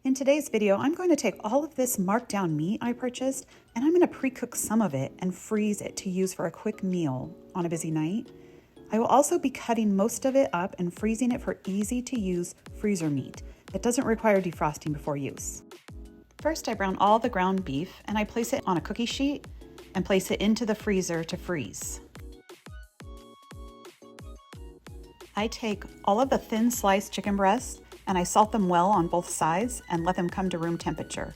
In today's video, I'm going to take all of this marked down meat I purchased and I'm going to pre-cook some of it and freeze it to use for a quick meal on a busy night. I will also be cutting most of it up and freezing it for easy to use freezer meat that doesn't require defrosting before use. First, I brown all the ground beef and I place it on a cookie sheet and place it into the freezer to freeze. I take all of the thin sliced chicken breasts and I salt them well on both sides and let them come to room temperature.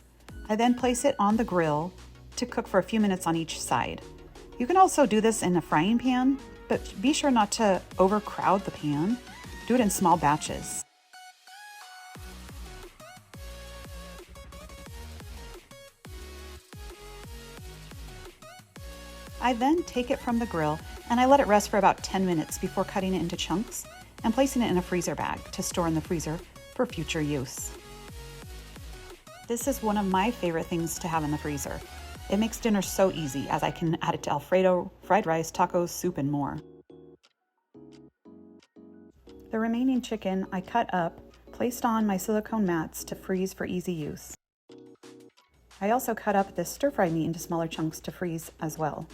I then place it on the grill to cook for a few minutes on each side. You can also do this in a frying pan, but be sure not to overcrowd the pan. Do it in small batches. I then take it from the grill and I let it rest for about 10 minutes before cutting it into chunks and placing it in a freezer bag to store in the freezer for future use. This is one of my favorite things to have in the freezer. It makes dinner so easy as I can add it to Alfredo, fried rice, tacos, soup, and more. The remaining chicken I cut up, placed on my silicone mats to freeze for easy use. I also cut up this stir-fry meat into smaller chunks to freeze as well.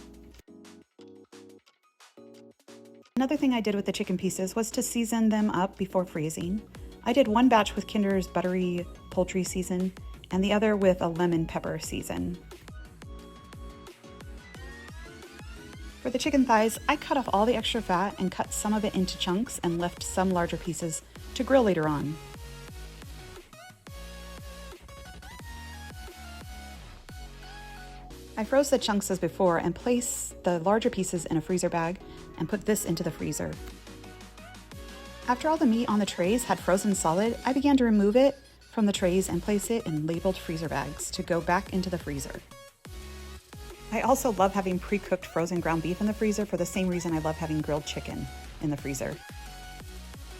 Another thing I did with the chicken pieces was to season them up before freezing. I did one batch with Kinder's buttery poultry season and the other with a lemon pepper season. For the chicken thighs, I cut off all the extra fat and cut some of it into chunks and left some larger pieces to grill later on. I froze the chunks as before and placed the larger pieces in a freezer bag and put this into the freezer. After all the meat on the trays had frozen solid, I began to remove it from the trays and place it in labeled freezer bags to go back into the freezer. I also love having pre-cooked frozen ground beef in the freezer for the same reason I love having grilled chicken in the freezer.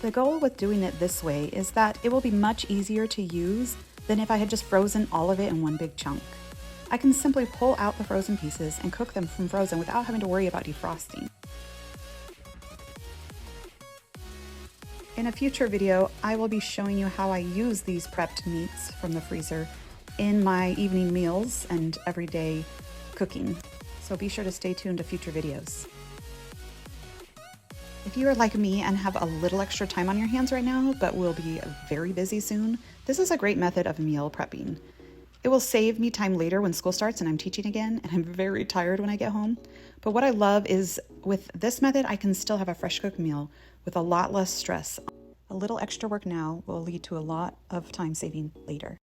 The goal with doing it this way is that it will be much easier to use than if I had just frozen all of it in one big chunk. I can simply pull out the frozen pieces and cook them from frozen without having to worry about defrosting. In a future video, I will be showing you how I use these prepped meats from the freezer in my evening meals and everyday cooking. So be sure to stay tuned to future videos. If you are like me and have a little extra time on your hands right now, but will be very busy soon, this is a great method of meal prepping. It will save me time later when school starts and I'm teaching again and I'm very tired when I get home. But what I love is with this method, I can still have a fresh cooked meal with a lot less stress. A little extra work now will lead to a lot of time saving later.